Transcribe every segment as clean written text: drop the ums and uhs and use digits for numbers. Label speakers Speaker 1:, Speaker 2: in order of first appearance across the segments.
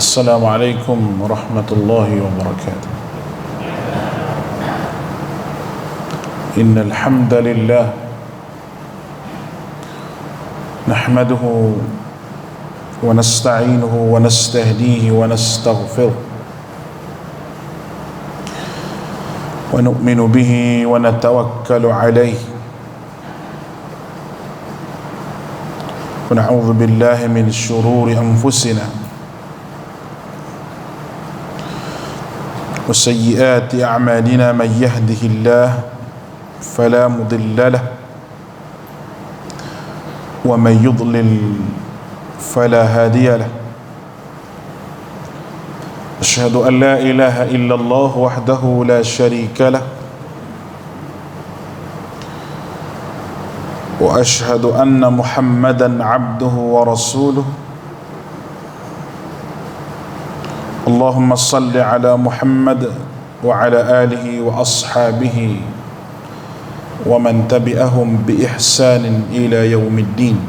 Speaker 1: السلام عليكم ورحمة الله وبركاته. إن الحمد لله نحمده ونستعينه ونستهديه ونستغفره ونؤمن به ونتوكل عليه ونعوذ بالله من شرور أنفسنا وسيئات أعمالنا. من يهده الله فلا مضل له ومن يضلل فلا هادي له. أشهد أن لا إله إلا الله وحده لا شريك له وأشهد أن محمدا عبده ورسوله. اللهم صل على محمد وعلى آله وأصحابه ومن تبعهم بإحسان إلى يوم الدين.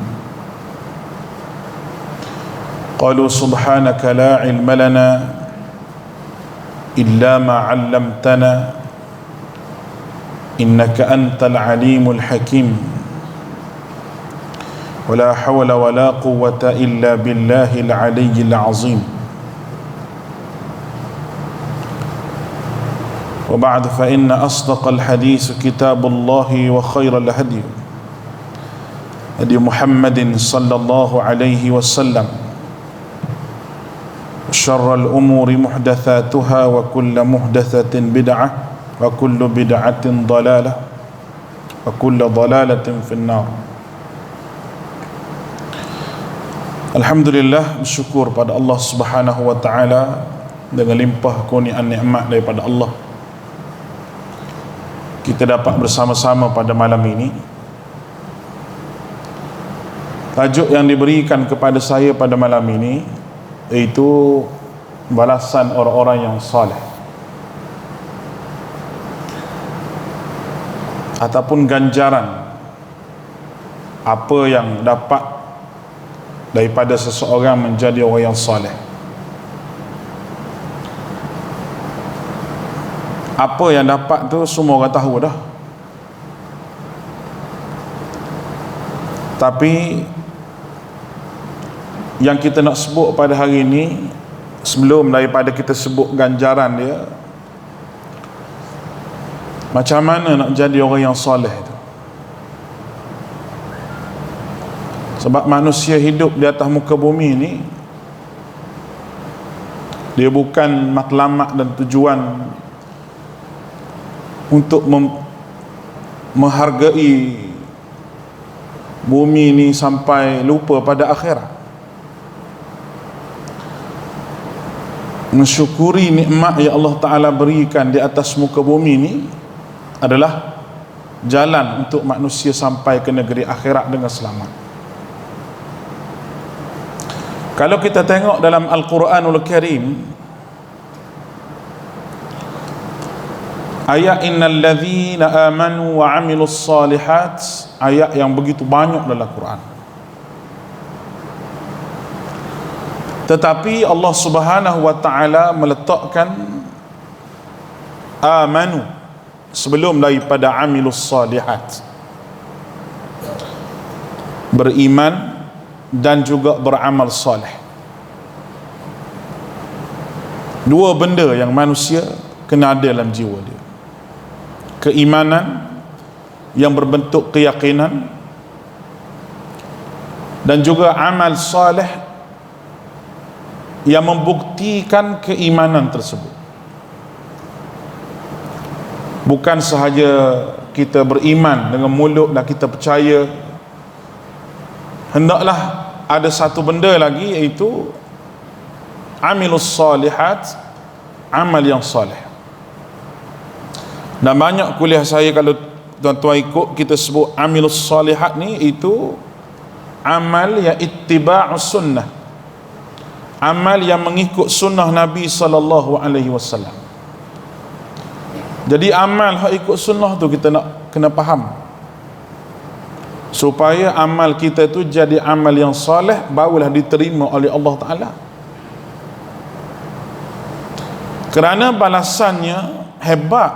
Speaker 1: قالوا سبحانك لا علم لنا إلا ما علمتنا إنك أنت العليم الحكيم. ولا حول ولا قوة إلا بالله العلي العظيم. وبعد فإن أصدق الحديث كتاب الله وخير الهدي هدي محمد صلى الله عليه وسلم وشر الأمور محدثاتها وكل محدثة بدعة وكل بدعة ضلالة وكل ضلالة في النار. Alhamdulillah, bersyukur pada Allah Subhanahu wa taala dengan limpah kurniaan nikmat daripada Allah, kita dapat bersama-sama pada malam ini. Tajuk yang diberikan kepada saya pada malam ini iaitu balasan orang-orang yang soleh, ataupun ganjaran apa yang dapat daripada seseorang menjadi orang yang soleh. Apa yang dapat tu semua orang tahu dah, tapi yang kita nak sebut pada hari ini, sebelum daripada kita sebut ganjaran dia, macam mana nak jadi orang yang soleh tu. Sebab manusia hidup di atas muka bumi ni, dia bukan matlamat dan tujuan untuk menghargai bumi ni sampai lupa pada akhirat. Mensyukuri nikmat yang Allah Ta'ala berikan di atas muka bumi ni adalah jalan untuk manusia sampai ke negeri akhirat dengan selamat. Kalau kita tengok dalam Al-Quranul Karim, ayat innal ladzina amanu wa amilus salihat, ayat yang begitu banyak dalam Quran. Tetapi Allah Subhanahu wa taala meletakkan amanu sebelum daripada amilus salihat. Beriman dan juga beramal soleh. Dua benda yang manusia kena ada dalam jiwa dia: keimanan yang berbentuk keyakinan, dan juga amal soleh yang membuktikan keimanan tersebut. Bukan sahaja kita beriman dengan mulut dan kita percaya, hendaklah ada satu benda lagi, iaitu amilus salihat, amal yang soleh. Dan banyak kuliah saya, kalau tuan-tuan ikut, kita sebut amilus salihat ni, itu amal yang ittiba'us sunnah, amal yang mengikut sunnah Nabi sallallahu alaihi wasallam. Jadi amal hak ikut sunnah tu kita nak kena faham, supaya amal kita tu jadi amal yang soleh, barulah diterima oleh Allah Ta'ala. kerana balasannya hebat,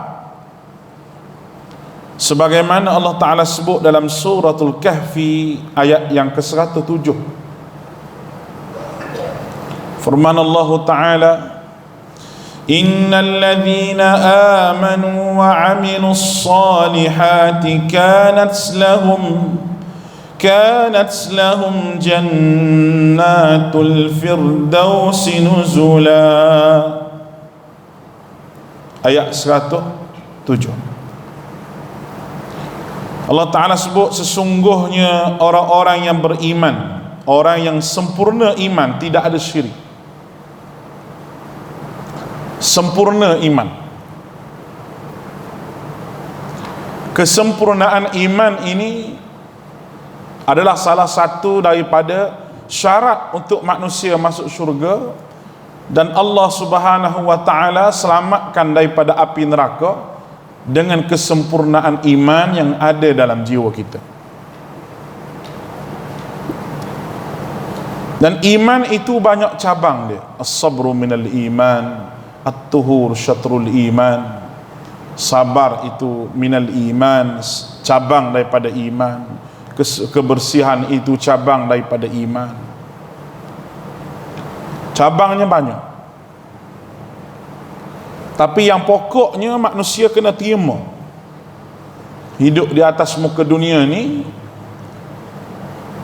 Speaker 1: sebagaimana Allah Ta'ala sebut dalam suratul Kahfi ayat yang ke-107. Firman Allah Ta'ala, innal ladzina amanu wa 'amilus salihati kanat lahum jannatul firdausi nuzula. Ayat 107. Allah Ta'ala sebut sesungguhnya orang-orang yang beriman, orang yang sempurna iman, tidak ada syirik, sempurna iman. Kesempurnaan iman ini adalah salah satu daripada syarat untuk manusia masuk syurga, dan Allah Subhanahu wa Ta'ala selamatkan daripada api neraka dengan kesempurnaan iman yang ada dalam jiwa kita. Dan iman itu banyak cabang dia. As-sabru minal iman, at-tuhur syatrul iman. Sabar itu minal iman, cabang daripada iman. Kebersihan itu cabang daripada iman. Cabangnya banyak, tapi yang pokoknya manusia kena terima hidup di atas muka dunia ni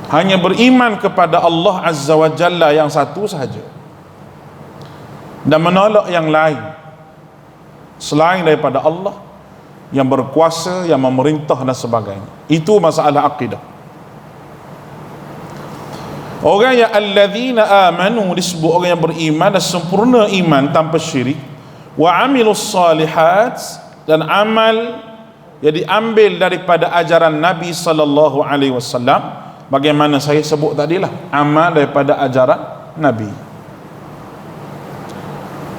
Speaker 1: hanya beriman kepada Allah Azza wa Jalla yang satu sahaja, dan menolak yang lain selain daripada Allah yang berkuasa, yang memerintah dan sebagainya. Itu masalah akidah. Orang yang alladzina amanu disebut orang yang beriman dan sempurna iman tanpa syirik, wa amilus salihat, dan amal yang diambil daripada ajaran Nabi sallallahu alaihi wasallam, bagaimana saya sebut tadilah, amal daripada ajaran Nabi.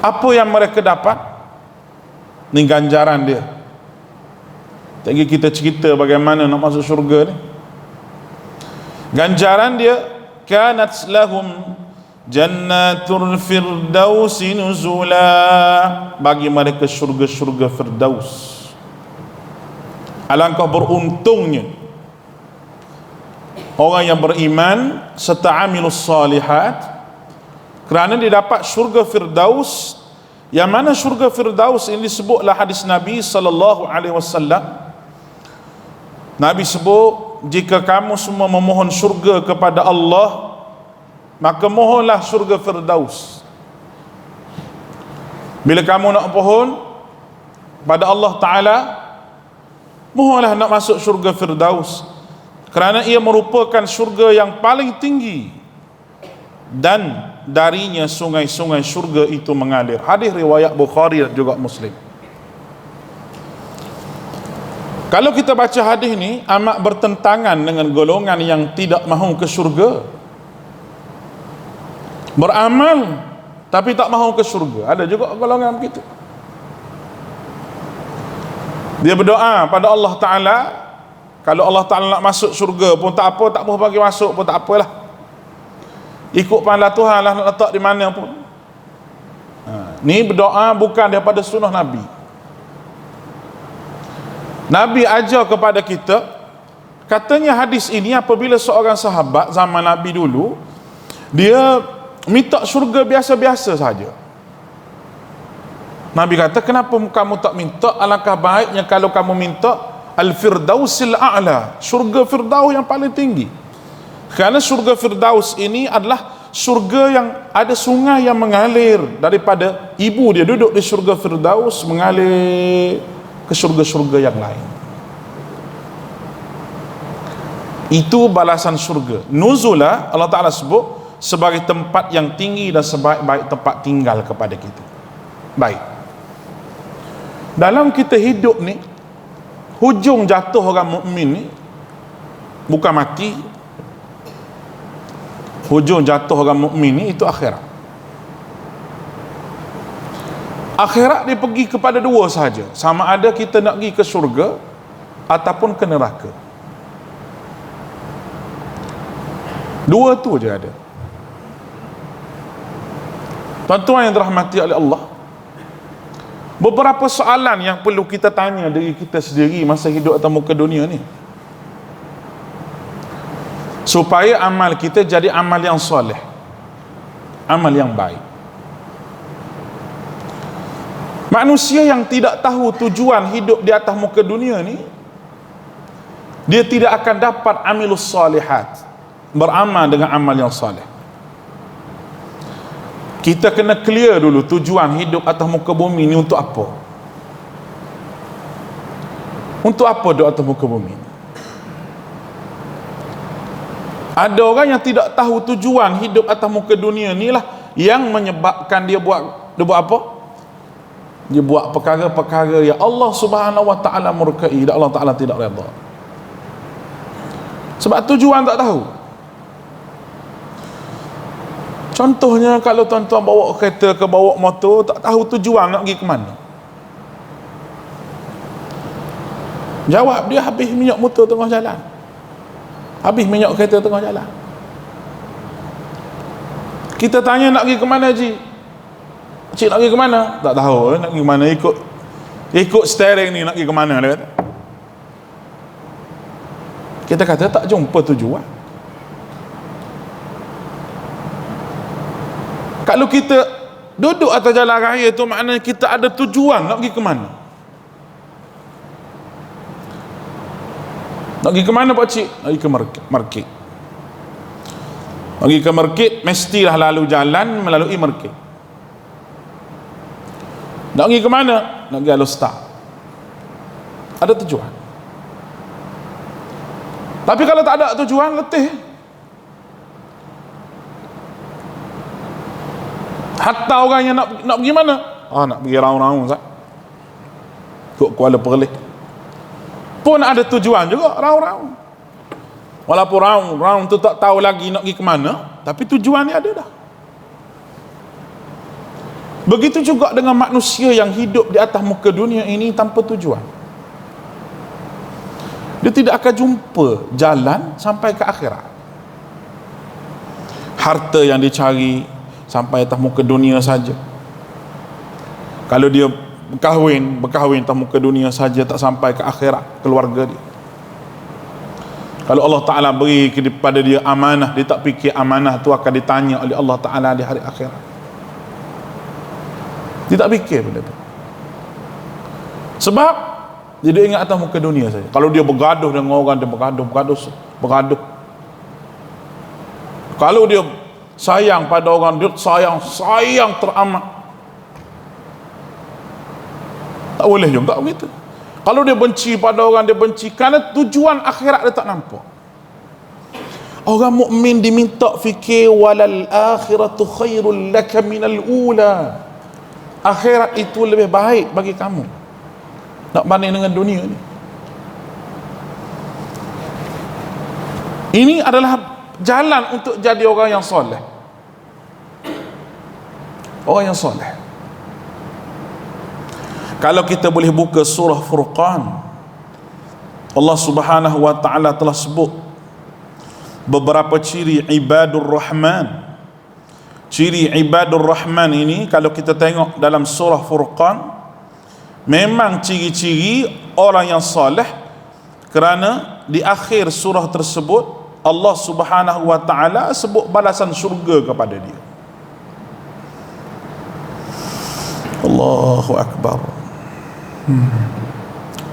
Speaker 1: Apa yang mereka dapat? Ni ganjaran dia. Tadi kita cerita bagaimana nak masuk syurga ni. Ganjaran dia, kanat lahum jannatul firdausi nuzula, bagi mereka syurga-syurga firdaus. Alangkah beruntungnya orang yang beriman serta amilus salihat, kerana dia dapat syurga firdaus. Yang mana syurga firdaus ini disebutlah hadis Nabi sallallahu alaihi wasallam. Nabi sebut, jika kamu semua memohon syurga kepada Allah, maka mohonlah syurga firdaus. Bila kamu nak mohon pada Allah Ta'ala, mohonlah nak masuk syurga firdaus, kerana ia merupakan syurga yang paling tinggi, dan darinya sungai-sungai syurga itu mengalir. Hadis riwayat Bukhari dan juga Muslim. Kalau kita baca hadis ni, amat bertentangan dengan golongan yang tidak mahu ke syurga. Beramal tapi tak mahu ke syurga. Ada juga golongan begitu. Dia berdoa pada Allah Ta'ala, kalau Allah Ta'ala nak masuk syurga pun tak apa, tak mau bagi masuk pun tak apalah, ikut pandai Tuhan lah nak letak di mana pun. Ni berdoa bukan daripada sunnah Nabi. Nabi ajar kepada kita, katanya hadis ini, apabila seorang sahabat zaman Nabi dulu, dia minta syurga biasa-biasa saja. Nabi kata, kenapa kamu tak minta? Alangkah baiknya kalau kamu minta al-firdausil a'la, syurga firdaus yang paling tinggi. Kerana syurga firdaus ini adalah syurga yang ada sungai yang mengalir daripada ibu dia duduk di syurga firdaus, mengalir ke syurga-syurga yang lain. Itu balasan syurga. Nuzula Allah Ta'ala sebut sebagai tempat yang tinggi dan sebaik-baik tempat tinggal kepada kita. Baik, dalam kita hidup ni, hujung jatuh orang mukmin ni bukan mati. Hujung jatuh orang mukmin ni itu akhirat. Akhirat dia pergi kepada dua sahaja, sama ada kita nak pergi ke syurga ataupun ke neraka. Dua tu je ada. Tuan-tuan yang dirahmati oleh Allah, Beberapa soalan yang perlu kita tanya diri kita sendiri masa hidup atas muka dunia ni, supaya amal kita jadi amal yang soleh, amal yang baik. Manusia yang tidak tahu tujuan hidup di atas muka dunia ni, dia tidak akan dapat amilus salihat, beramal dengan amal yang soleh. Kita kena clear dulu tujuan hidup atas muka bumi ni untuk apa? Untuk apa duduk atas muka bumi? Ada orang yang tidak tahu tujuan hidup atas muka dunia ni lah yang menyebabkan dia buat apa? Dia buat perkara-perkara yang Allah Subhanahu wa taala murkai dan Allah Taala tidak redha. Sebab tujuan tak tahu. Contohnya kalau tuan-tuan bawa kereta ke bawa motor, tak tahu tujuan nak pergi ke mana. Jawab dia, habis minyak motor tengah jalan, habis minyak kereta tengah jalan. Kita tanya nak pergi ke mana, Ji? Cik nak pergi ke mana? Tak tahu nak pergi ke mana. Ikut steering ni nak pergi ke mana, dia kata. Kita kata tak jumpa tujuan. Kalau kita duduk atas jalan raya tu, maknanya kita ada tujuan nak pergi ke mana. Nak pergi ke mana Pak Cik? Nak pergi ke market. Nak pergi ke market, mestilah lalu jalan melalui market. Nak pergi ke mana? Nak pergi Alostar. Ada tujuan. Tapi kalau tak ada tujuan, letih. Hatta orang yang nak pergi mana? Nak pergi raung-raung sah. Kok Kuala Perlis. Pun ada tujuan juga raung-raung. Walaupun raung tu tak tahu lagi nak pergi ke mana, tapi tujuan ni ada dah. Begitu juga dengan manusia yang hidup di atas muka dunia ini tanpa tujuan. Dia tidak akan jumpa jalan sampai ke akhirat. Harta yang dicari sampai atas muka dunia saja. Kalau dia berkahwin atas muka dunia saja, tak sampai ke akhirat keluarga dia. Kalau Allah Ta'ala beri kepada dia amanah, dia tak fikir amanah tu akan ditanya oleh Allah Ta'ala di hari akhirat. Dia tak fikir benda tu. Sebab dia ingat atas muka dunia saja. Kalau dia bergaduh dengan orang, dia bergaduh. Kalau dia sayang pada orang, dia sayang teramat. Tak boleh juga begitu. Kalau dia benci pada orang, dia benci kerana tujuan akhirat dia tak nampak. Orang mukmin diminta fikir walal akhiratu khairul laka minal ula. Akhirat itu lebih baik bagi kamu nak banding dengan dunia ni. Ini adalah jalan untuk jadi orang yang soleh. Orang yang soleh. Kalau kita boleh buka surah Furqan, Allah Subhanahu wa taala telah sebut beberapa ciri ibadur rahman. Ciri ibadur rahman ini kalau kita tengok dalam surah Furqan, memang ciri-ciri orang yang soleh, kerana di akhir surah tersebut Allah Subhanahu wa taala sebut balasan syurga kepada dia. Allahu akbar.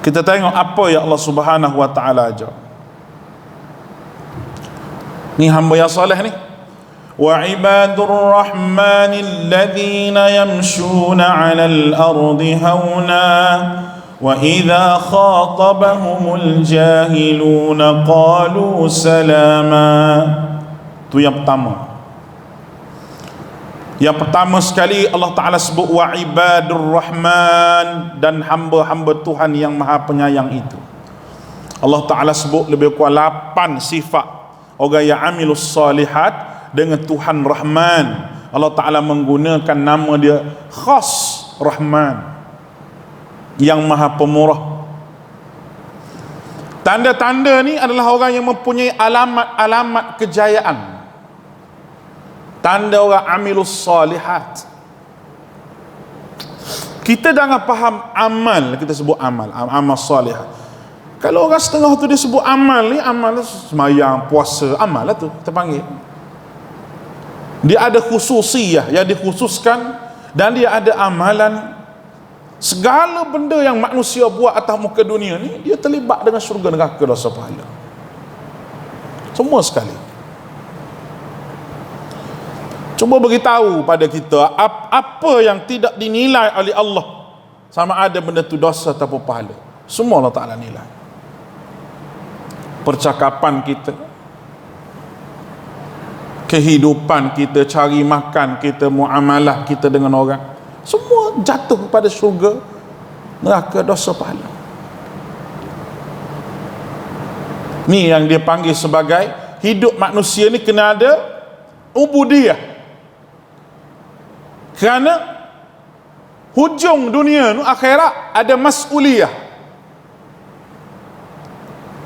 Speaker 1: Kita tengok apa yang Allah Subhanahu wa taala ajar. Ni hamba yang soleh ni. Wa ibadur rahmanil ladzina yamshuna 'alal ardi hauna wa idza khatabahumul jahiluna qalu salama. Tu yang pertama. Yang pertama sekali Allah Ta'ala sebut wa ibadur rahman, dan hamba-hamba Tuhan yang maha penyayang itu. Allah Ta'ala sebut lebih kurang 8 sifat orang yang amilus salihat dengan Tuhan Rahman. Allah Ta'ala menggunakan nama dia khas Rahman, yang maha pemurah. Tanda-tanda ni adalah orang yang mempunyai alamat-alamat kejayaan. Tanda orang amilus salihat. Kita jangan faham amal, kita sebut amal, amal soleh. Kalau orang setengah tu dia sebut amal ni, amal semayang, puasa, amal lah tu kita panggil. Dia ada khususiyah yang dikhususkan, dan dia ada amalan. Segala benda yang manusia buat atas muka dunia ni, dia terlibat dengan syurga, neraka, dosa, pahala. Semua sekali. Cuba beritahu pada kita apa yang tidak dinilai oleh Allah, sama ada benda tu dosa atau pahala. Semua Allah Ta'ala nilai. Percakapan kita, kehidupan kita, cari makan kita, muamalah kita dengan orang, semua jatuh pada syurga, neraka, dosa, pahala. Ni yang dia panggil sebagai hidup manusia ni kena ada ubudiyah. Kerana hujung dunia tu akhirat ada mas'uliyah,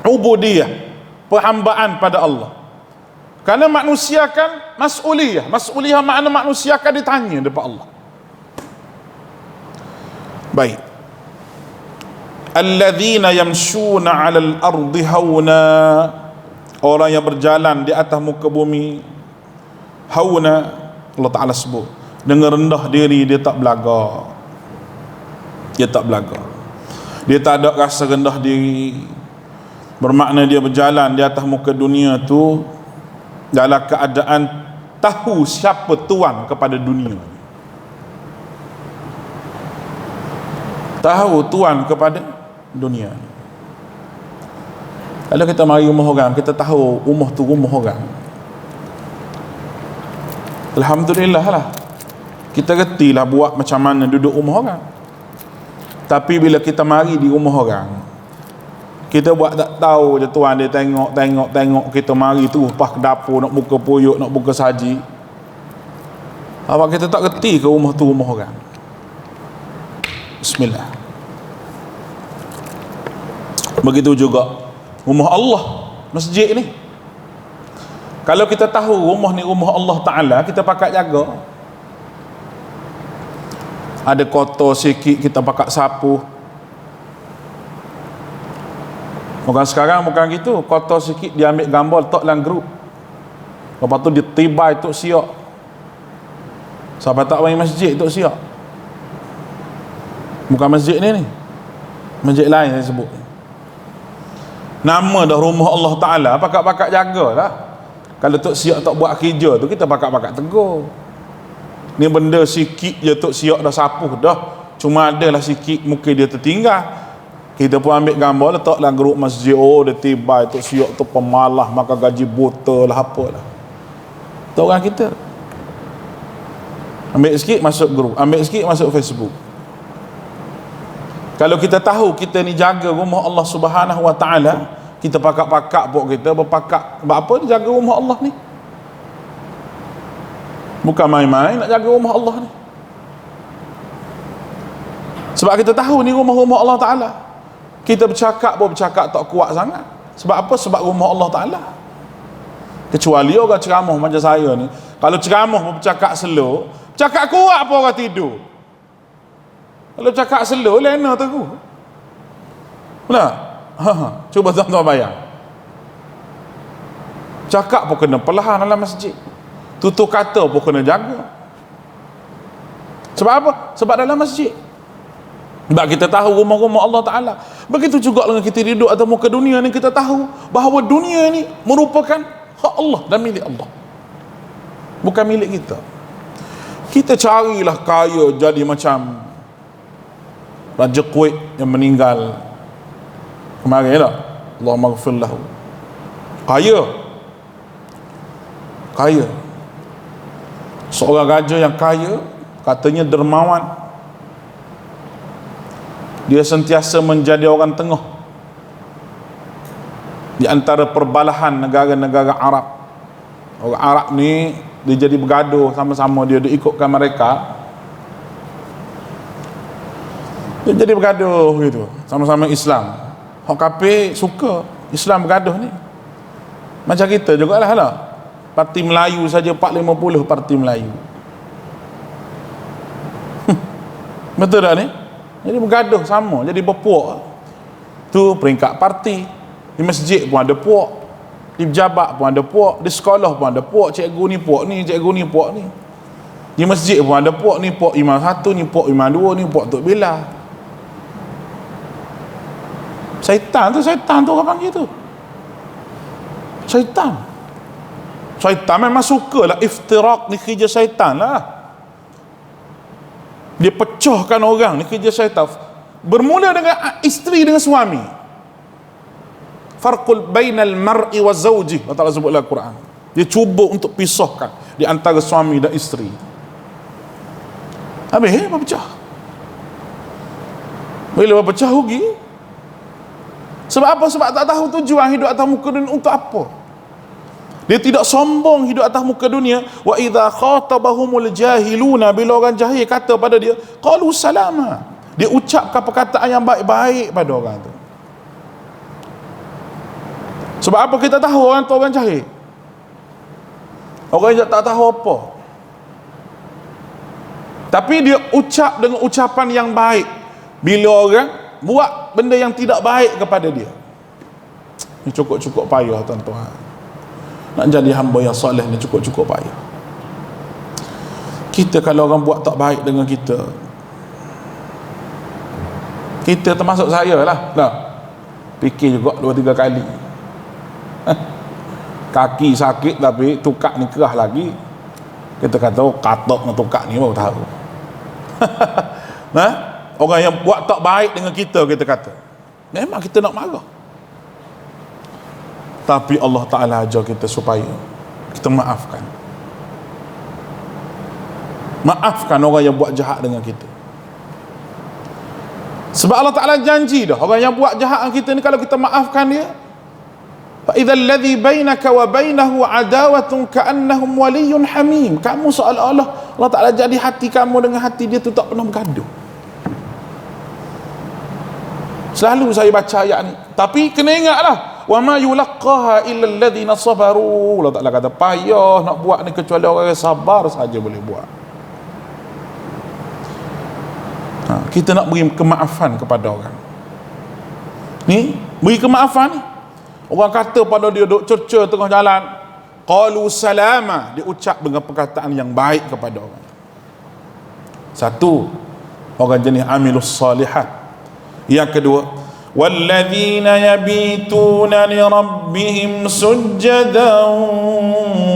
Speaker 1: ubudiyah, perhambaan pada Allah. Kerana manusia kan mas'uliyah. Mas'uliyah makna manusia akan ditanya depan Allah. Baik. Alladzina yamshuna 'alal ardi hauna, orang yang berjalan di atas muka bumi hauna, Allah Ta'ala sebut dengan rendah diri, dia tak belaga. Dia tak belaga. Dia tak ada rasa rendah diri. Bermakna dia berjalan di atas muka dunia tu dalam keadaan tahu siapa tuan kepada dunia. Tahu tuan kepada dunia. Kalau kita mari rumah orang, kita tahu rumah tu rumah orang, alhamdulillah lah, kita retilah buat macam mana duduk rumah orang. Tapi bila kita mari di rumah orang, kita buat tak tahu je, tuan dia tengok kita mari tu pas ke dapur nak buka puyuk, nak buka saji. Apa kita tak reti ke rumah tu rumah orang? Bismillah. Begitu juga rumah Allah, masjid ni. Kalau kita tahu rumah ni rumah Allah Ta'ala, kita pakat jaga. Ada kotor sikit, kita pakat sapu. Orang sekarang bukan gitu, kotor sikit dia ambil gambar letak dalam grup, lepas tu dia tibai tok siap. Siapa tak main masjid tok siap, bukan masjid ni, masjid lain saya sebut. Nama dah rumah Allah Ta'ala, pakat-pakat jagalah. Kalau tok siap tak buat kerja tu, kita pakat-pakat tegur. Ni benda sikit je tok siap dah sapuh dah, cuma adalah sikit mungkin dia tertinggal, kita pun ambil gambar letak dalam grup masjid. Oh, dia tiba tok siap tu pemalah, maka gaji buta lah, apalah. Tu orang kita ambil sikit masuk grup, ambil sikit masuk Facebook. Kalau kita tahu kita ni jaga rumah Allah Subhanahu Wa Ta'ala, kita pakat-pakat pok kita berpakat buat apa jaga rumah Allah ni. Bukan main-main nak jaga rumah Allah ni. Sebab kita tahu ni rumah-rumah Allah Ta'ala. Kita bercakap pun bercakap tak kuat sangat. Sebab apa? Sebab rumah Allah Ta'ala. Kecuali orang ceramah macam saya ni, kalau ceramah pun bercakap slow, cakap kuat apa orang tidur. Kalau cakap slow, lena tu. Nah, cuba tuan-tuan bayang. Cakap pun kena perlahan dalam masjid. Tutur kata pun kena jaga. Sebab apa? Sebab dalam masjid. Sebab kita tahu rumah-rumah Allah Ta'ala. Begitu juga dengan kita hidup atau muka dunia ni, kita tahu bahawa dunia ni merupakan hak Allah dan milik Allah, bukan milik kita. Kita carilah kaya jadi macam Raja Kuwait yang meninggal kemarin lah, Allahumma ghafir lahu. Kaya seorang raja yang kaya, katanya dermawan. Dia sentiasa menjadi orang tengah di antara perbalahan negara-negara Arab. Orang Arab ni dia jadi bergaduh sama-sama, dia ikutkan mereka, dia jadi bergaduh gitu, sama-sama Islam. Hak kafir suka Islam bergaduh ni. Macam kita jugalah lah. Parti Melayu saja 450 parti Melayu. Betul tak ni? Jadi bergaduh sama, jadi berpuak. Tu peringkat parti. Di masjid pun ada puak, di pejabat pun ada puak, di sekolah pun ada puak. Cikgu ni puak ni, cikgu ni puak ni. Di masjid pun ada puak ni, puak imam satu ni, puak imam dua ni, puak Tok Bila. Syaitan tu orang panggil tu. Syaitan memang sukalah iftirak, ni kerja syaitan lah. Dia pecahkan orang, ni kerja syaitan. Bermula dengan isteri dengan suami. Farqul bainal mar'i wa zawji, Allah Ta'ala sebut dalam Quran. Dia cuba untuk pisahkan di antara suami dan isteri. Habis berpecah. Bila berpecah rugi. Sebab apa? Sebab tak tahu tujuan hidup atas muka dunia untuk apa. Dia tidak sombong hidup atas muka dunia. Wa idza khatabahumul jahiluna, bila orang jahil kata pada dia, qalu salama. Dia ucapkan perkataan yang baik-baik pada orang tu. Sebab apa kita tahu orang tu orang jahil? Orang yang tak tahu apa. Tapi dia ucap dengan ucapan yang baik. Bila orang buat benda yang tidak baik kepada dia, ni cukup-cukup payah tuan-tuan. Nak jadi hamba yang soleh ni cukup-cukup payah. Kita kalau orang buat tak baik dengan kita, kita termasuk saya lah, fikir juga 2-3 kali. Kaki sakit tapi tukak ni kerah lagi, kita kata oh, katok dengan tukak ni baru tahu. Orang yang buat tak baik dengan kita, kita kata memang kita nak marah. Tapi Allah Ta'ala ajar kita supaya kita maafkan orang yang buat jahat dengan kita. Sebab Allah Ta'ala janji dah, orang yang buat jahat dengan kita ni, kalau kita maafkan dia, fa idzal ladzi bainaka wa bainahu adawatun ka'annahum waliyyun hamim, kamu seolah-olah Allah Ta'ala jadi hati kamu dengan hati dia tu tak pernah bergaduh. Selalu saya baca ayat ni, tapi kena ingatlah, wa ma yulaqqaha illa alladhina sabaru. Allah Ta'ala kata payah nak buat ni kecuali orang yang sabar saja boleh buat. Kita nak beri kemaafan kepada orang ni, beri kemaafan ni. Orang kata pada dia duk cerca tengah jalan, qalu salama, dia ucap dengan perkataan yang baik kepada orang. Satu, orang jenis amilus salihat. Yang kedua, walladzina yabituna li rabbihim sujjadan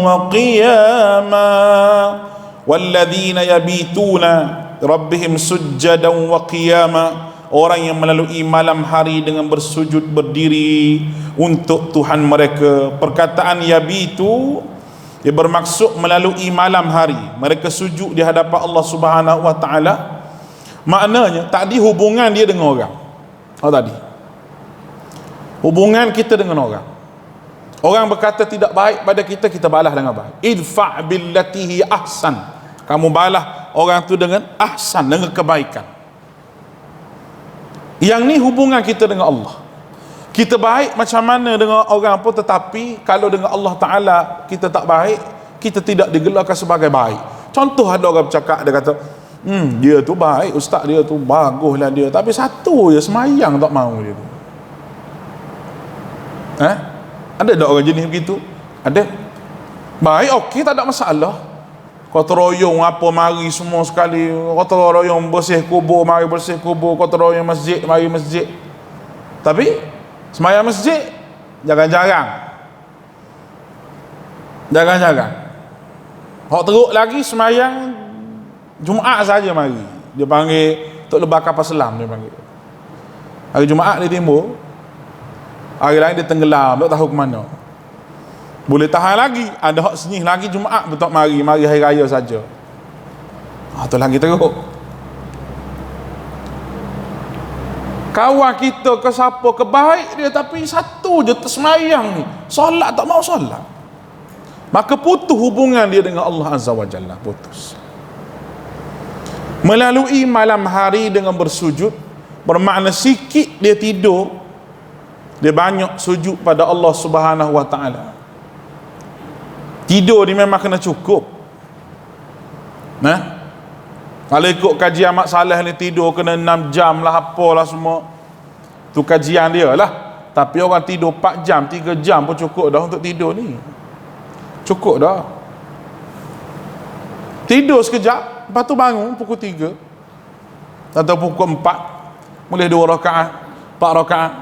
Speaker 1: wa qiyama. Walladzina yabituna rabbihim sujjadan wa qiyama, orang yang melalui malam hari dengan bersujud berdiri untuk Tuhan mereka. Perkataan yabitu dia bermaksud melalui malam hari mereka sujud di hadapan Allah Subhanahu wa taala. Maknanya tadi hubungan dia dengan orang. Tadi hubungan kita dengan orang. Orang berkata tidak baik pada kita, kita balas dengan baik. Idfa' billati hi ahsan. Kamu balas orang tu dengan ahsan, dengan kebaikan. Yang ni hubungan kita dengan Allah. Kita baik macam mana dengan orang pun, tetapi kalau dengan Allah Ta'ala kita tak baik, kita tidak digelarkan sebagai baik. Contoh, ada orang bercakap, dia kata dia tu baik, ustaz dia tu baguslah dia, tapi satu je semayang tak mau dia tu. Ada tak orang jenis begitu? Ada. Baik, okey, tak ada masalah. Gotong royong apa mari semua sekali, gotong royong bersih kubur mari bersih kubur, gotong royong masjid mari masjid. Tapi sembahyang masjid jarang-jarang. Hak teruk lagi sembahyang Jumaat saja mari. Dia panggil Tok Lebah Kapal Selam, dia panggil. Hari Jumaat dia timbul, hari lain dia tenggelam, tak tahu ke mana. Boleh tahan lagi, ada hak senyih lagi Jumaat betul mari hari raya saja. Tu lagi teruk. Kawan kita ke siapa ke baik dia, tapi satu je tersemayang ni, solat tak mau solat, maka putus hubungan dia dengan Allah Azza wa Jalla, putus. Melalui malam hari dengan bersujud bermakna sikit dia tidur, dia banyak sujud pada Allah Subhanahu wa taala. Tidur dia memang kena cukup. Kalau ikut kajian Mak Saleh ni tidur kena 6 jam lah apalah semua. Tu kajian dia lah. Tapi orang tidur 4 jam, 3 jam pun cukup dah untuk tidur ni. Cukup dah. Tidur sekejap, lepas tu bangun pukul 3 atau pukul 4, boleh 2 rakaat, 4 rakaat.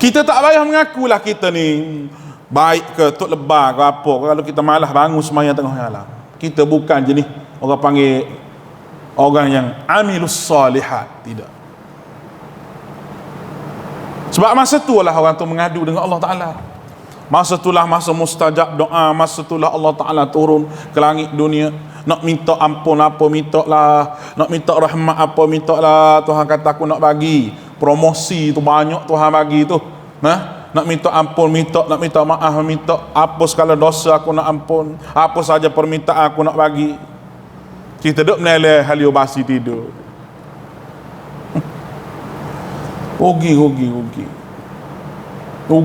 Speaker 1: Kita tak payah mengakulah kita ni baik ke, tok lebar ke apa ke, kalau kita malas bangun sembahyang tengah malam. Kita bukan jenis orang panggil orang yang amilus salihat, tidak. Sebab masa tu lah orang tu mengadu dengan Allah Ta'ala. Masa itulah masa mustajab doa. Masa itulah Allah Ta'ala turun ke langit dunia, nak minta ampun apa minta lah, nak minta rahmat apa minta lah. Tuhan kata aku nak bagi promosi tu banyak, Tuhan bagi tu. Nak minta ampun minta, nak minta maaf minta, apa segala dosa aku nak ampun, apa saja permintaan aku nak bagi. Kita duduk meneleh halio basi tidur. Rugi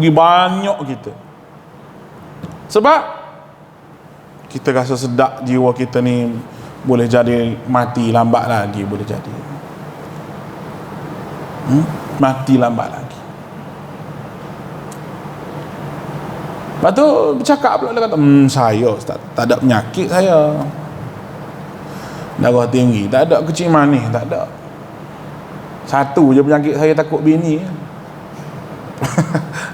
Speaker 1: banyak kita. Sebab kita rasa sedap jiwa kita ni boleh jadi mati lambat lagi, boleh jadi mati lambat lagi. Lepas tu bercakap pula, dia kata saya tak ada penyakit, saya darah tinggi tak ada, kecil manis tak ada, satu je penyakit saya, takut bini.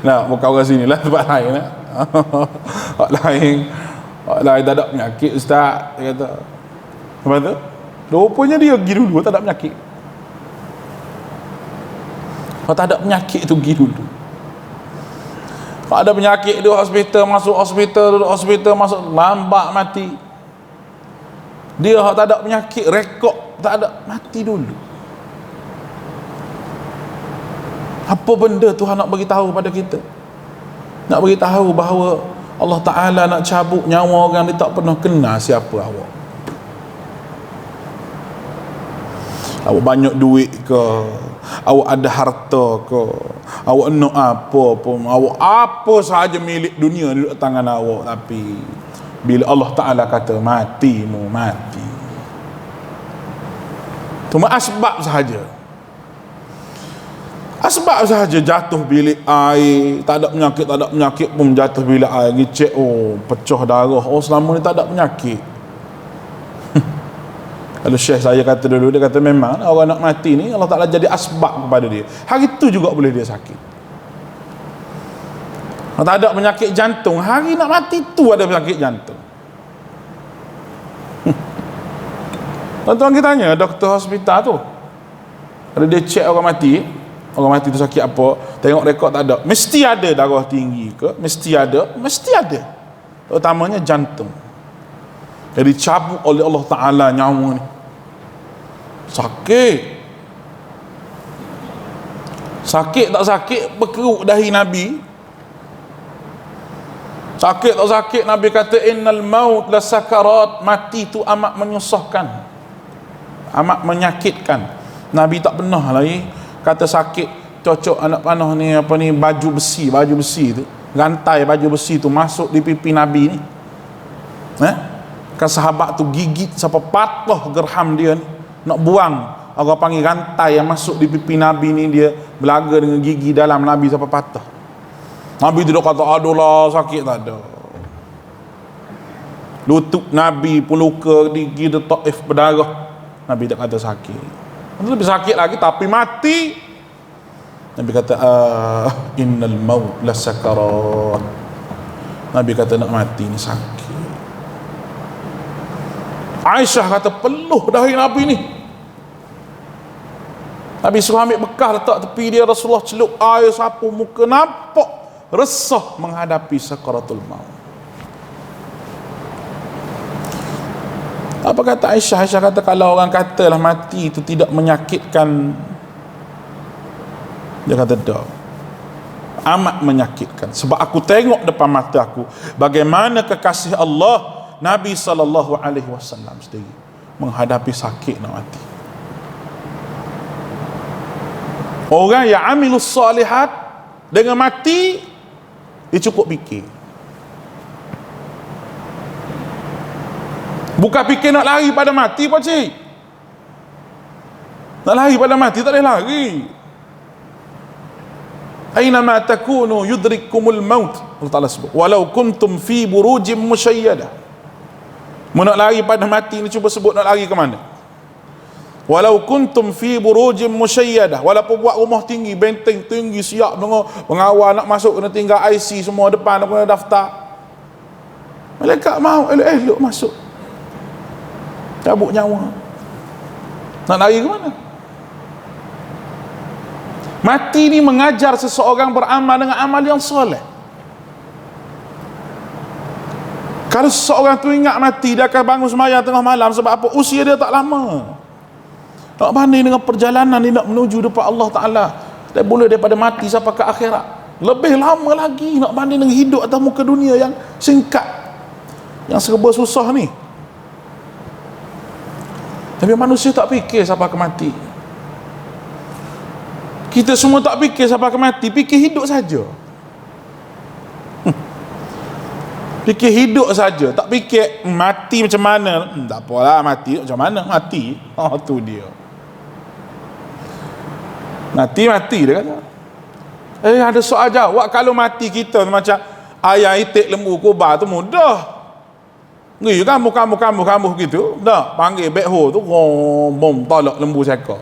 Speaker 1: Nah, bukan orang sini lah, tempat lain lah. Orang lain tak ada penyakit ustaz, dia kata. Lepas tu rupanya dia pergi dulu tak ada penyakit. Kalau tak ada penyakit tu pergi dulu. Kalau ada penyakit dia hospital, masuk hospital masuk, lambat mati. Dia tak ada penyakit, rekod tak ada, mati dulu. Apa benda Tuhan nak bagi tahu pada kita? Nak bagi tahu bahawa Allah Ta'ala nak cabut nyawa orang dia tak pernah kenal siapa awak. Awak banyak duit ke, awak ada harta ke, awak nak apa pun, awak apa sahaja milik dunia di tangan awak, tapi bila Allah Ta'ala kata matimu mati, cuma asbab sahaja. Asbab sahaja jatuh bilik air, tak ada penyakit pun jatuh bilik air, ngecek pecah darah, selama ni tak ada penyakit. Kalau Syekh saya kata dulu, dia kata memang orang nak mati ni Allah Ta'ala jadi asbab kepada dia. Hari tu juga boleh dia sakit. Kalau tak ada penyakit jantung, hari nak mati tu ada penyakit jantung. Tuan-tuan kita tanya doktor hospital tu, kalau dia cek orang mati tu sakit apa, tengok rekod tak ada, mesti ada darah tinggi ke, mesti ada, terutamanya jantung. Jadi cabut oleh Allah Ta'ala nyawa ni. Sakit tak sakit, berkeruk dahi Nabi. Sakit tak sakit, Nabi kata innal maut la sakarat, mati tu amat menyusahkan, amat menyakitkan. Nabi tak pernah lagi kata sakit cocok anak panah ni, apa ni, baju besi tu, rantai baju besi tu masuk di pipi Nabi ni. Kan sahabat tu gigit sampai patah gerham dia ni, nak buang, orang panggil rantai yang masuk di pipi Nabi ni, dia belaga dengan gigi dalam Nabi sampai patah. Nabi tu kata aduh lah sakit, tak ada. Lutut Nabi pun luka, gigi dia Taif berdarah, Nabi tak kata sakit. Lebih sakit lagi tapi mati. Nabi kata innal maut la sakarat. Nabi kata nak mati ni sakit. Aisyah kata peluh dahi Nabi ni. Nabi suruh ambil bekah letak tepi dia, Rasulullah celup air sapu muka, nampak resah menghadapi sakaratul maut. Apa kata Aisyah? Aisyah kata kalau orang katalah mati itu tidak menyakitkan, dia kata tak, amat menyakitkan. Sebab aku tengok depan mata aku bagaimana kekasih Allah Nabi SAW sendiri menghadapi sakit nak mati. Orang yang amilus salihat dengan mati, dia cukup fikir. Bukan fikir nak lari pada mati, Pak Cik. Nak lari pada mati tak boleh lari. Ainama takunu yudrikkumul maut. Allah Ta'ala sebut, walau kuntum fi burujim musyayyadah. Nak lari pada mati ni, cuba sebut nak lari ke mana. Walau kuntum fi burujim musyayyadah, walaupun buat rumah tinggi, benteng tinggi, siap dengan pengawal nak masuk kena tinggal IC semua depan, nak kena daftar. Malaikat mau elok-elok masuk, cabut nyawa. Nak lari ke mana? Mati ni mengajar seseorang beramal dengan amal yang soleh. Kalau seseorang tu ingat mati, dia akan bangun sembahyang tengah malam. Sebab apa? Usia dia tak lama. Tak banding dengan perjalanan dia nak menuju depan Allah Ta'ala. Dia boleh daripada mati sampai ke akhirat. Lebih lama lagi nak banding dengan hidup atas muka dunia yang singkat, yang serba susah ni. Tapi manusia tak fikir sampai ke mati. Kita semua tak fikir sampai ke mati, fikir hidup saja. Fikir hidup saja, tak fikir mati macam mana. Tak apalah, mati macam mana, mati. Oh, tu dia. Mati dia kata. Ada soal jawab. Kalau mati kita macam ayam itik lembu kubar tu mudah. Ni kamu gitu. Dah panggil backhoe tu, bom tolak lembu sekor.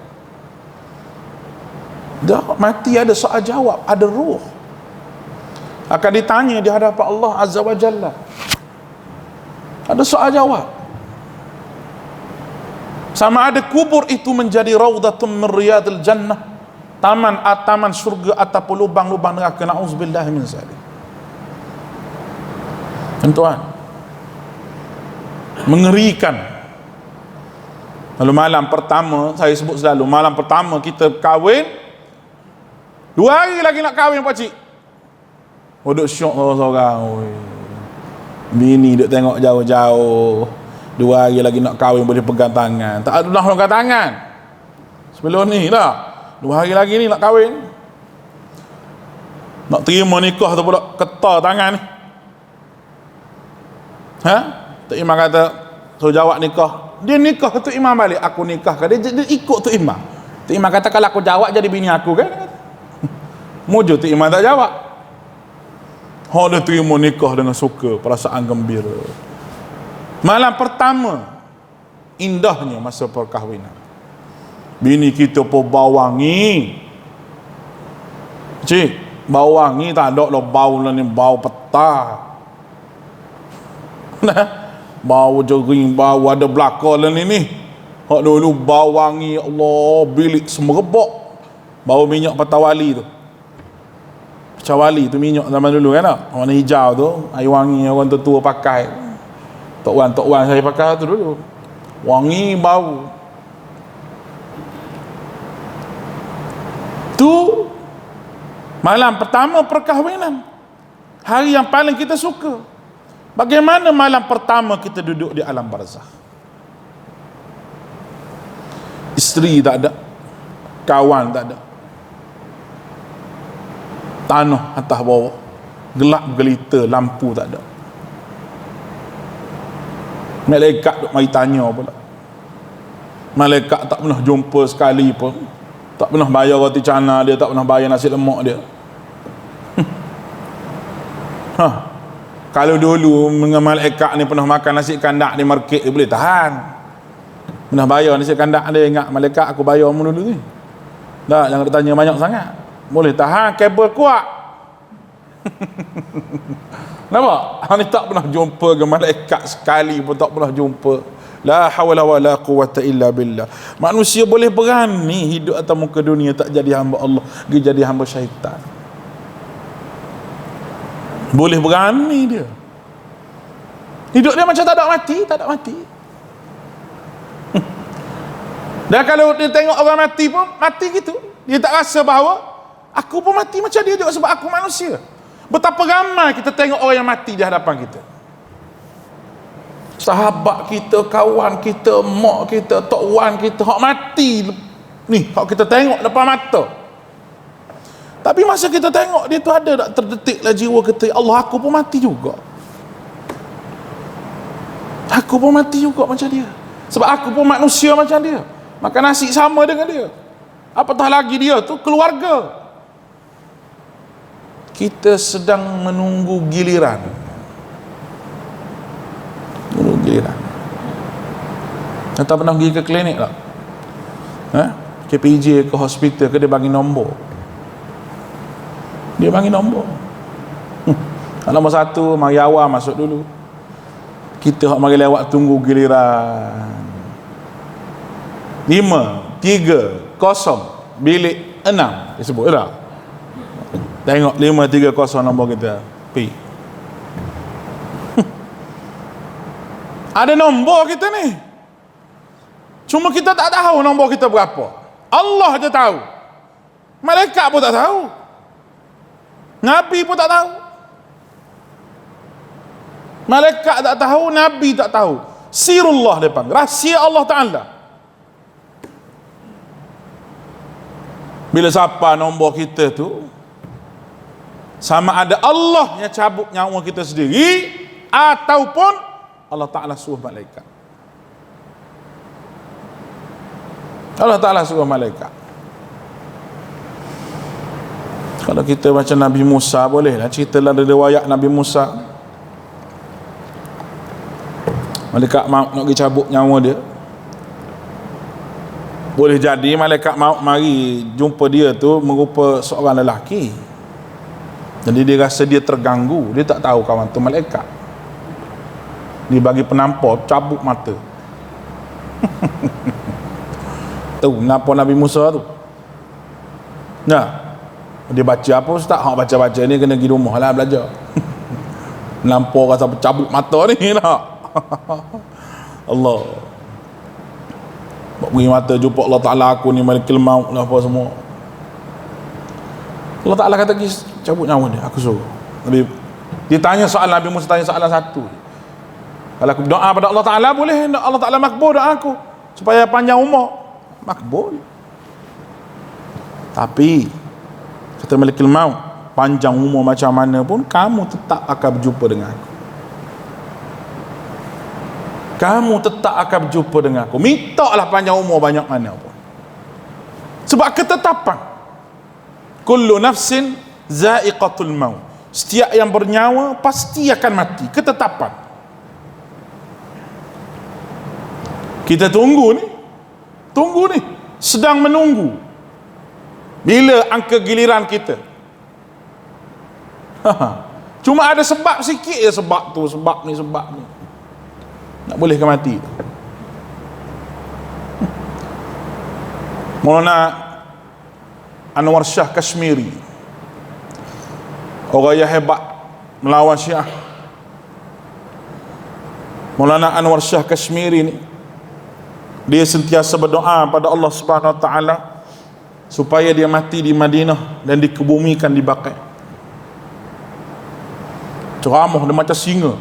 Speaker 1: Dah mati ada soal jawab, ada ruh. Akan ditanya di hadapan Allah Azza wa Jalla. Ada soal jawab. Sama ada kubur itu menjadi raudhatun min riyadil jannah, taman surga ataupun lubang-lubang neraka. Na'udzubillah min zalik. Tuan, mengerikan. Lalu malam pertama, saya sebut selalu, malam pertama kita kahwin, 2 hari lagi nak kahwin, pakcik. Duduk syok seorang-seorang. Bini duduk tengok jauh-jauh. 2 hari lagi nak kahwin, boleh pegang tangan. Tak ada nak pegang tangan sebelum ni lah. 2 hari lagi ni nak kahwin. Nak terima nikah tu pula ketar tangan ni. Tok Imam kata, suruh jawab nikah. Dia nikah Tok Imam balik. Aku nikah kan. Dia ikut Tok Imam. Tok Imam kata, kalau aku jawab jadi bini aku kan. Mujur Tok Imam tak jawab. Dia terima nikah dengan suka, perasaan gembira. Malam pertama, indahnya masa perkahwinan. Bini kita pun bau wangi. Cik, bau wangi tak ada lah, bau lah ni, bau petah. Bau jering, bau ada belakang lah ni. Hak dulu bau wangi, Allah, bilik semerebak. Bau minyak patawali tu. Cawali tu minyak zaman dulu kan tak? Warna hijau tu, air wangi orang tua pakai. Tok Wan saya pakai tu dulu. Wangi bau. Tu malam pertama perkahwinan. Hari yang paling kita suka. Bagaimana malam pertama kita duduk di alam barzakh? Isteri tak ada, kawan tak ada. Tanah atas bawah, gelap gelita, lampu tak ada. Malaikat duk mari tanya pula. Malaikat tak pernah jumpa sekali pun. Tak pernah bayar roti cana dia, tak pernah bayar nasi lemak dia. Kalau dulu dengan malaikat ni pernah makan nasi kandak di market, dia boleh tahan. Pernah bayar nasi kandak dia, ingat malaikat aku bayar mu dulu ni. Dah, jangan tanya banyak sangat. Boleh tahan, kabel kuat. Nampak? Ni tak pernah jumpa dengan malaikat sekali pun, tak pernah jumpa. La hawla wa la quwwata illa billah. Manusia boleh berani hidup atas muka dunia, tak jadi hamba Allah, dia jadi hamba syaitan. Boleh berani dia. Hidup dia macam tak ada mati. Dan kalau dia tengok orang mati pun, mati gitu. Dia tak rasa bahawa aku pun mati macam dia juga, sebab aku manusia. Betapa ramai kita tengok orang yang mati di hadapan kita. Sahabat kita, kawan kita, mak kita, tok wan kita, hak mati ni, hak kita tengok depan mata. Tapi masa kita tengok dia tu, ada tak terdetiklah jiwa kita, ya Allah, aku pun mati juga. Aku pun mati juga macam dia. Sebab aku pun manusia macam dia. Makan nasi sama dengan dia. Apatah lagi dia tu keluarga. Kita sedang menunggu giliran. Menunggu giliran. Atau pernah pergi ke klinik tak? KPJ ke hospital ke, dia bagi nombor. Dia bagi nombor. Nombor 1, mari awal masuk dulu. Kita mari lewat tunggu giliran. 5, 3, 0, bilik 6. Dia sebut tak? Tengok 5, 3, 0 nombor kita. Pi. Ada nombor kita ni. Cuma kita tak tahu nombor kita berapa. Allah je tahu. Malaikat pun tak tahu. Nabi pun tak tahu. Malaikat tak tahu, Nabi tak tahu. Sirullah dia panggil, rahsia Allah Ta'ala. Bila siapa nombor kita tu, sama ada Allah yang cabut nyawa kita sendiri, ataupun Allah Ta'ala suruh malaikat. Allah Ta'ala suruh malaikat. Kalau kita macam Nabi Musa, bolehlah cerita dalam riwayat Nabi Musa. Malaikat maut nak pergi cabut nyawa dia. Boleh jadi malaikat maut mari jumpa dia tu merupa seorang lelaki. Jadi dia rasa dia terganggu. Dia tak tahu kawan tu malaikat. Dia bagi penampar, cabut mata. Tahu kenapa Nabi Musa tu? Nah, dia baca apa ustaz? Hak baca-baca ni kena pergi rumah lah belajar. Penampar rasa cabut mata ni nak. Allah. Buat pergi mata jumpa Allah Ta'ala, aku ni malikul maut lah apa semua. Allah Ta'ala kata cabut nyawa dia, aku suruh. Nabi, dia tanya soalan, Nabi Musa tanya soalan satu. Kalau aku doa pada Allah Ta'ala, boleh Allah Ta'ala makbul doa aku supaya panjang umur? Makbul. Tapi kata malikul maut, panjang umur macam mana pun kamu tetap akan berjumpa dengan aku. Kamu tetap akan berjumpa dengan aku. Mintalah panjang umur banyak mana pun. Sebab ketetapan. Kullu nafsin za'iqatul maut. Setiap yang bernyawa pasti akan mati. Ketetapan. Kita tunggu ni. Tunggu ni. Sedang menunggu. Bila angka giliran kita. Cuma ada sebab sikit je. Sebab tu, sebab ni, sebab ni. Tak boleh ke mati. Maulana Anwar Shah Kashmiri, orang yang hebat melawan Syiah. Maulana Anwar Shah Kashmiri ni, dia sentiasa berdoa pada Allah Subhanahu Wa Taala supaya dia mati di Madinah dan dikebumikan di Baqi'. Ceramah dia macam singa.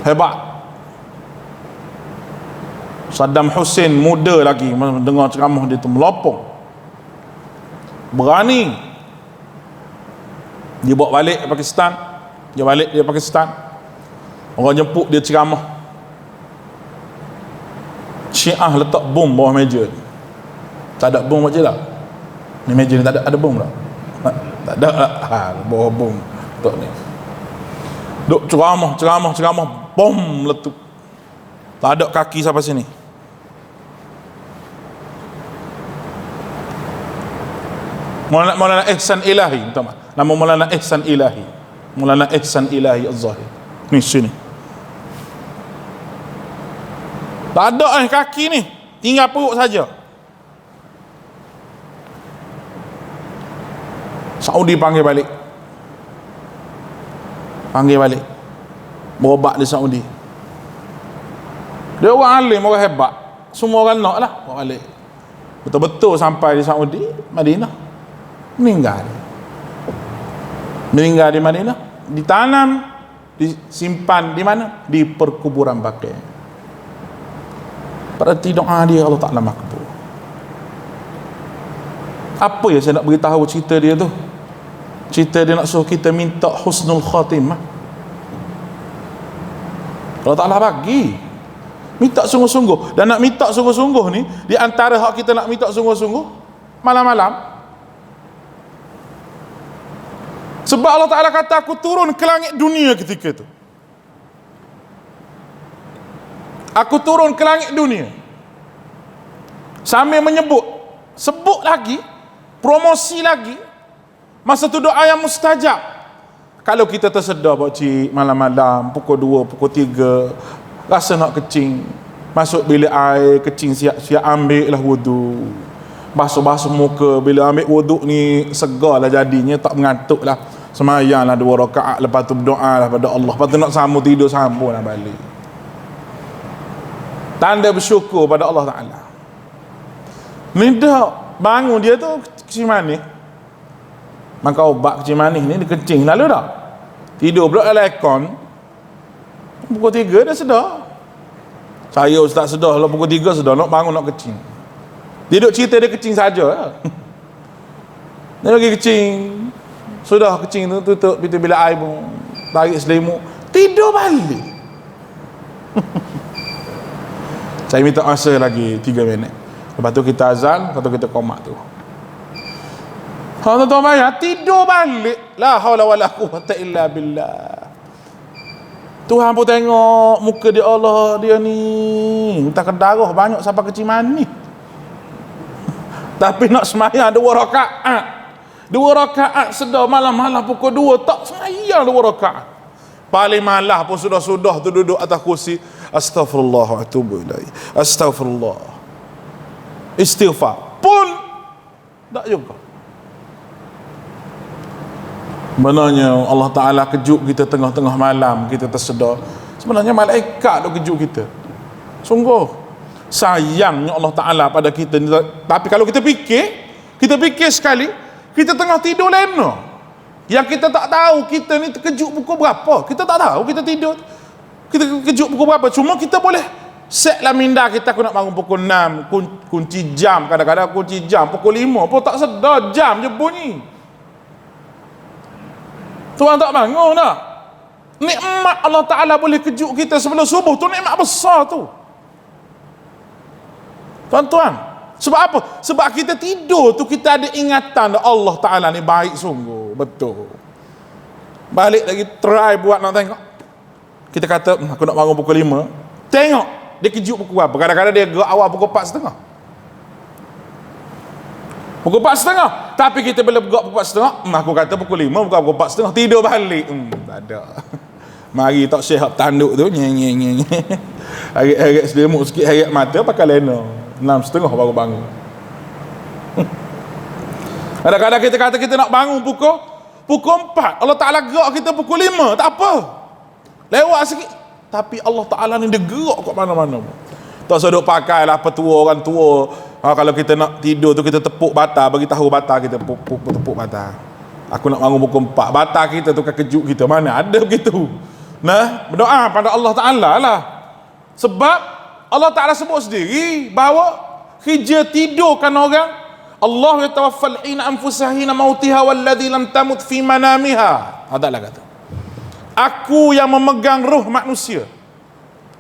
Speaker 1: Hebat. Saddam Hussein muda lagi mendengar ceramah dia tu, melopong. Berani. Dia bawa balik ke Pakistan. Dia balik dia Pakistan. Orang jemput dia ceramah. Syiah letak bom bawah meja. Tak ada bom macam tak? Ni meja ni tak ada bom tak? Tak ada. Bawah bom. Tok ni. Duk ceramah, bom meletup. Tak ada kaki sampai sini. Maulana Ihsan Ilahi, nama Maulana Ihsan Ilahi. Maulana Ihsan Ilahi Az-Zahir. Ni sini. Tak ada kaki ni, tinggal perut saja. Saudi panggil balik. Berobat di Saudi. Dia orang alim, orang hebat. Semua orang nak lah bawa balik. Betul-betul sampai di Saudi, Madinah, meninggal di Madinah, ditanam, disimpan di mana? Di perkuburan Baqi'. Berarti doa dia Allah Ta'ala makbul. Apa yang saya nak beritahu cerita dia tu? Cerita dia nak suruh kita minta husnul khatimah. Allah Ta'ala bagi. Minta sungguh-sungguh. Dan nak minta sungguh-sungguh ni, di antara hak kita nak minta sungguh-sungguh, malam-malam. Sebab Allah Ta'ala kata, aku turun ke langit dunia ketika itu. Aku turun ke langit dunia. Sambil sebut lagi, promosi lagi, masa tu doa yang mustajab. Kalau kita tersedar pakcik, malam-malam, pukul 2, pukul 3, rasa nak kecing, masuk bilik air, kecing siap-siap, ambil lah wudu. Basuh-basuh muka, bila ambil wuduk ni segar lah jadinya, tak mengantuk lah. Semayang lah 2 rakaat, lepas tu berdoa lah pada Allah, lepas tu nak sambung tidur, sambung lah balik. Tanda bersyukur pada Allah Ta'ala. Ni dah bangun dia tu kecing manis, maka obat kecing manis ni dia kencing lalu dah tidur pula dalam aircon. Pukul 3 dah sedar. Saya ustaz sedar lah pukul 3 sedar nak bangun nak kecing. Dia duduk cerita dia kecing saja lah. Dia lagi kecing, sudah kecing tu tutup pintu bilik air pun, tarik selimut, tidur balik. Saya minta masa lagi 3 minit, lepas tu kita azan, lepas tu kita qomat tu. Tuan-tuan bayar, tidur balik. La haula wala quwwata illa billah. Tuhan pun tengok muka dia, Allah dia ni minta kedarah banyak sampai kecil manis. Tapi nak semayang 2 rakaat. 2 rakaat sedar malam-malam pukul 2 tak semayang 2 rakaat. Paling malah pun sudah-sudah tu duduk atas kursi, astaghfirullah wa atubu ilaih, astaghfirullah, istighfar pun tak juga. Sebenarnya Allah Ta'ala kejut kita tengah-tengah malam, kita tersedar. Sebenarnya malaikat duk kejut kita. Sungguh sayangnya Allah Ta'ala pada kita. Tapi kalau kita fikir sekali, kita tengah tidur lena. Yang kita tak tahu kita ni terkejut pukul berapa. Kita tak tahu kita tidur, kita terkejut pukul berapa. Cuma kita boleh set lah minda kita, aku nak bangun pukul 6, kunci jam, kadang-kadang kunci jam pukul 5 pun tak sedar jam je bunyi. Tuan tak bangun dah. Nikmat Allah Ta'ala boleh kejut kita sebelum subuh tu, nikmat besar tu. Tuan-tuan, sebab apa? Sebab kita tidur tu kita ada ingatan Allah Ta'ala ni baik sungguh, betul. Balik lagi try buat nak tengok. Kita kata aku nak bangun pukul 5, tengok dia kejut pukul berapa. Kadang-kadang dia gerak awal pukul 4.30, pukul 4.30. Tapi kita bila bergerak pukul 4.30, aku kata pukul 5, bukan pukul 4.30, tidur balik. Tak ada. Mari tak sihat tanduk tu, nye. Harap selimut sikit, harap mata pakai lena. 6.30 baru bangun. Kadang-kadang kita kata kita nak bangun pukul 4. Allah Ta'ala gerak kita pukul 5, tak apa, lewat sikit. Tapi Allah Ta'ala ni dia gerak kat mana-mana. Tak usah duk pakai lah petua orang tua. Kalau kita nak tidur tu kita tepuk bata, bagi tahu bata kita, tepuk bata. Aku nak bangun pukul 4. Bata kita tu kan kejut kita. Mana ada begitu. Nah, berdoa pada Allah Ta'ala lah. Sebab Allah Ta'ala sebut sendiri bahawa hija tidurkan orang, Allah yatawaffal hina anfusahina mautiha walladhi lam tamut fi manamiha. Adalah kata, aku yang memegang roh manusia,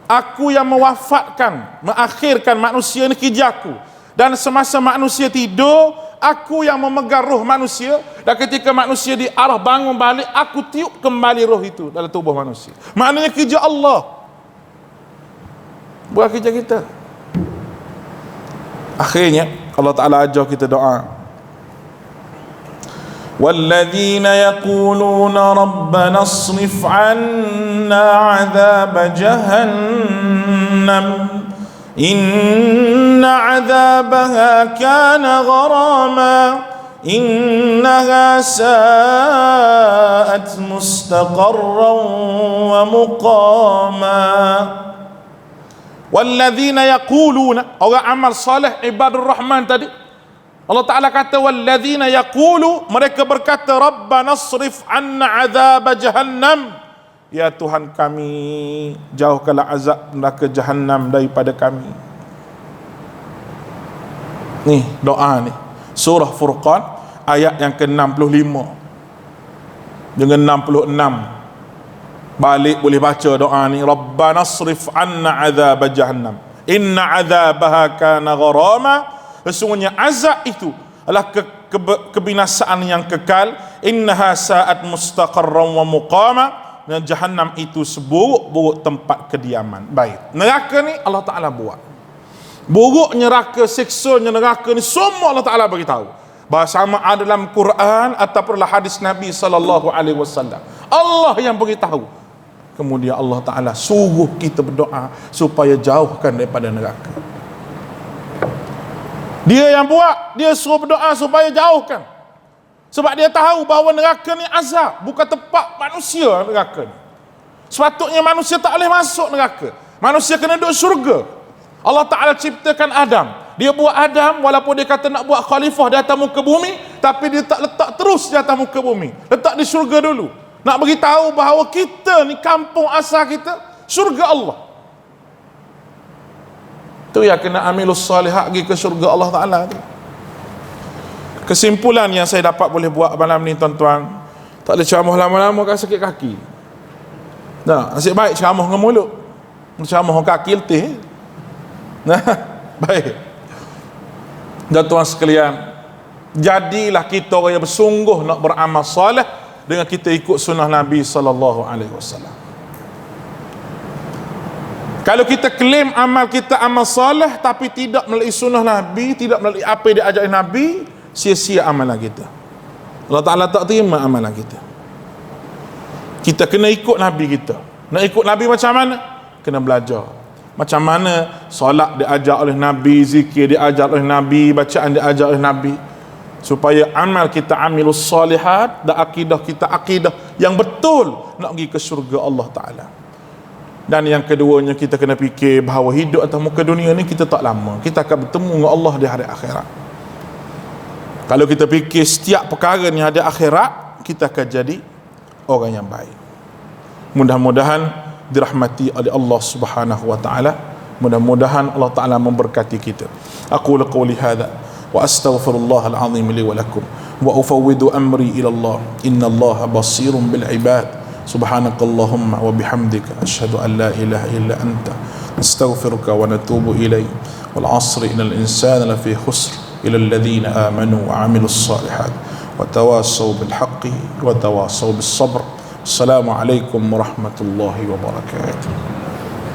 Speaker 1: aku yang mewafatkan, mengakhirkan manusia ni hijaku. Dan semasa manusia tidur, aku yang memegang roh manusia. Dan ketika manusia diarah bangun balik, aku tiup kembali roh itu dalam tubuh manusia. Maknanya kerja Allah, buat kerja kita. Akhirnya Allah Ta'ala ajar kita doa. وَالَّذِينَ يَقُولُونَ رَبَّنَا اصْرِفْ عَنَّا عَذَابَ جَهَنَّمَ إِنَّ عَذَابَهَا كَانَ غَرَامًا إِنَّهَا سَاءَتْ مُسْتَقَرًّا وَمُقَامًا. وَالَّذِينَ يَقُولُونَ, orang amal salih ibadur rahman tadi, Allah Ta'ala kata walladzina yaqulu, mereka berkata Rabbana asrif anna azab jahannam, ya Tuhan kami, jauhkanlah azab neraka jahannam daripada kami. Ni doa ni, surah Furqan ayat yang ke-65 dengan 66. Balik boleh baca doa ni, Rabbana asrif anna azab jahannam inna azabaha kana gharama. Sesungguhnya azab itu adalah kebinasaan yang kekal. Innaha sa'at mustaqarran wa muqama. Dan jahannam itu seburuk-buruk tempat kediaman. Baik, neraka ni Allah Ta'ala buat. Buruknya neraka, siksanya neraka ni semua Allah Ta'ala beritahu. Sama ada dalam Quran ataupun hadis Nabi SAW. Allah yang beritahu. Kemudian Allah Ta'ala suruh kita berdoa supaya jauhkan daripada neraka. Dia yang buat, dia suruh berdoa supaya jauhkan. Sebab dia tahu bahawa neraka ni azab, bukan tempat manusia neraka ni. Sepatutnya manusia tak boleh masuk neraka. Manusia kena duduk syurga. Allah Ta'ala ciptakan Adam. Dia buat Adam, walaupun dia kata nak buat khalifah di atas muka bumi, tapi dia tak letak terus di atas muka bumi. Letak di syurga dulu. Nak beritahu bahawa kita ni kampung asal kita syurga Allah. Tu yang kena amilus salihat pergi ke syurga Allah Ta'ala tu. Kesimpulan yang saya dapat boleh buat malam ni tuan-tuan, tak boleh ceramah lama-lama kan sakit kaki. Nah, nasib baik ceramah dengan mulut. Ceramah dengan kaki letih. Nah, baik. Dan tuan sekalian, jadilah kita orang yang bersungguh nak beramal soleh dengan kita ikut sunnah Nabi SAW. Kalau kita klaim amal kita amal soleh tapi tidak melalui sunnah Nabi, tidak melalui apa yang diajarkan Nabi, sia-sia amalan kita. Allah Ta'ala tak terima amalan kita. Kita kena ikut Nabi kita. Nak ikut Nabi macam mana? Kena belajar macam mana solat diajar oleh Nabi, zikir diajar oleh Nabi, bacaan diajar oleh Nabi, supaya amal kita amilus salihat dan akidah kita akidah yang betul nak pergi ke syurga Allah Ta'ala. Dan yang keduanya, kita kena fikir bahawa hidup atas muka dunia ni kita tak lama, kita akan bertemu dengan Allah di hari akhirat. Kalau kita fikir setiap perkara ni ada akhirat, kita akan jadi orang yang baik. Mudah-mudahan dirahmati oleh Allah Subhanahu wa Ta'ala. Mudah-mudahan Allah Ta'ala memberkati kita. Aku qawli hadha wa astaghfirullah al-azim li wa lakum wa ufawwidu amri ila Allah. Inna Allah basirun bil ibad. Subhanakallahumma wa bihamdika asyhadu an la ilaha illa anta astaghfiruka wa natubu ilayk. Wal 'asri innal insana lafi khusr ila alladhina amanu wa 'amilus salihat wa tawassaw bil haqqi wa tawassaw bis sabr. Assalamualaikum warahmatullahi wabarakatuh.